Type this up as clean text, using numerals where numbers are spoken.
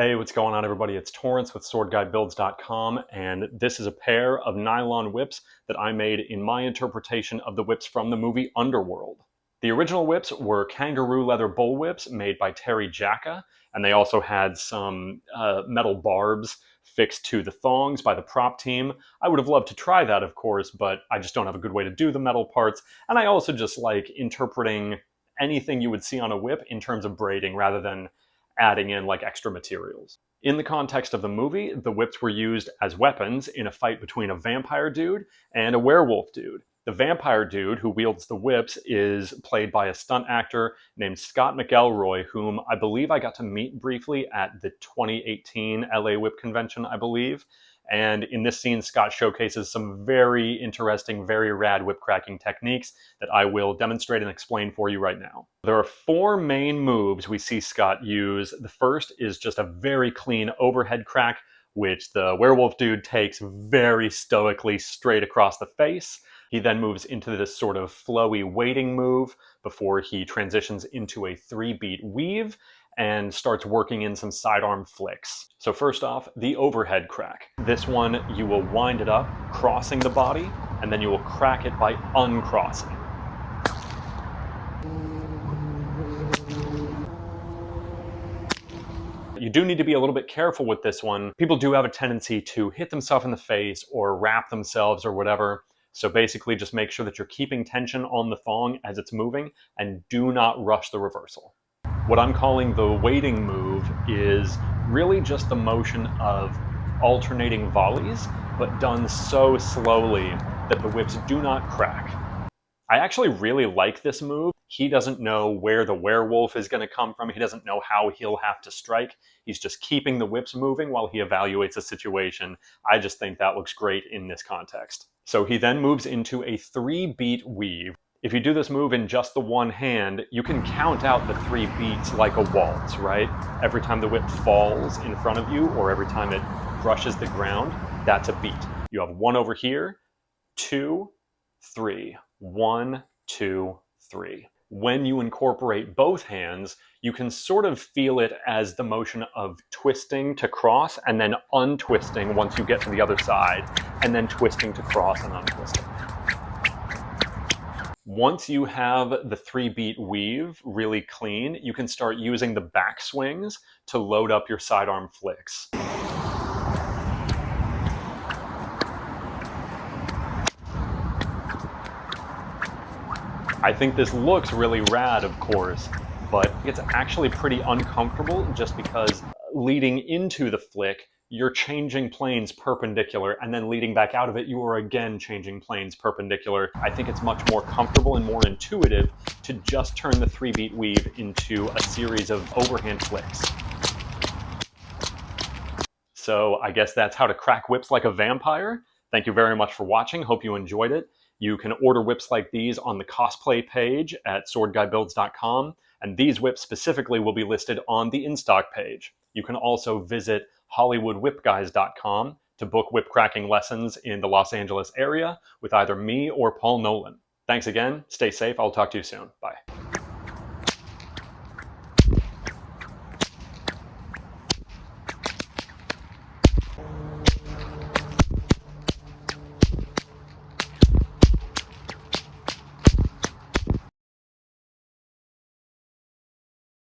Hey, what's going on, everybody? It's Torrance with SwordGuideBuilds.com, and this is a pair of nylon whips that I made in my interpretation of the whips from the movie Underworld. The original whips were kangaroo leather bull whips made by Terry Jacka, and they also had some metal barbs fixed to the thongs by the prop team. I would have loved to try that, of course, but I just don't have a good way to do the metal parts, and I also just like interpreting anything you would see on a whip in terms of braiding rather than adding in like extra materials. In the context of the movie, the whips were used as weapons in a fight between a vampire dude and a werewolf dude. The vampire dude who wields the whips is played by a stunt actor named Scott McElroy, whom I believe I got to meet briefly at the 2018 LA Whip Convention, I believe. And in this scene, Scott showcases some very interesting, very rad whip cracking techniques that I will demonstrate and explain for you right now. There are four main moves we see Scott use. The first is just a very clean overhead crack, which the werewolf dude takes very stoically straight across the face. He then moves into this sort of flowy waiting move before he transitions into a 3-beat weave and starts working in some sidearm flicks. So first off, the overhead crack. This one, you will wind it up, crossing the body, and then you will crack it by uncrossing. You do need to be a little bit careful with this one. People do have a tendency to hit themselves in the face or wrap themselves or whatever. So basically just make sure that you're keeping tension on the thong as it's moving and do not rush the reversal. What I'm calling the waiting move is really just the motion of alternating volleys, but done so slowly that the whips do not crack. I actually really like this move. He doesn't know where the werewolf is going to come from. He doesn't know how he'll have to strike. He's just keeping the whips moving while he evaluates a situation. I just think that looks great in this context. So he then moves into a 3-beat weave. If you do this move in just the one hand, you can count out the 3 beats like a waltz, right? Every time the whip falls in front of you or every time it brushes the ground, that's a beat. You have 1 over here, 2, 3. 1, 2, 3. When you incorporate both hands, you can sort of feel it as the motion of twisting to cross and then untwisting once you get to the other side, and then twisting to cross and untwisting. Once you have the 3-beat weave really clean, you can start using the back swings to load up your sidearm flicks. I think this looks really rad, of course, but it's actually pretty uncomfortable just because leading into the flick, you're changing planes perpendicular, and then leading back out of it, you are again changing planes perpendicular. I think it's much more comfortable and more intuitive to just turn the 3-beat weave into a series of overhand flicks. So I guess that's how to crack whips like a vampire. Thank you very much for watching. Hope you enjoyed it. You can order whips like these on the cosplay page at SwordGuideBuilds.com, and these whips specifically will be listed on the in-stock page. You can also visit HollywoodWhipGuys.com to book whip cracking lessons in the Los Angeles area with either me or Paul Nolan. Thanks again. Stay safe. I'll talk to you soon. Bye.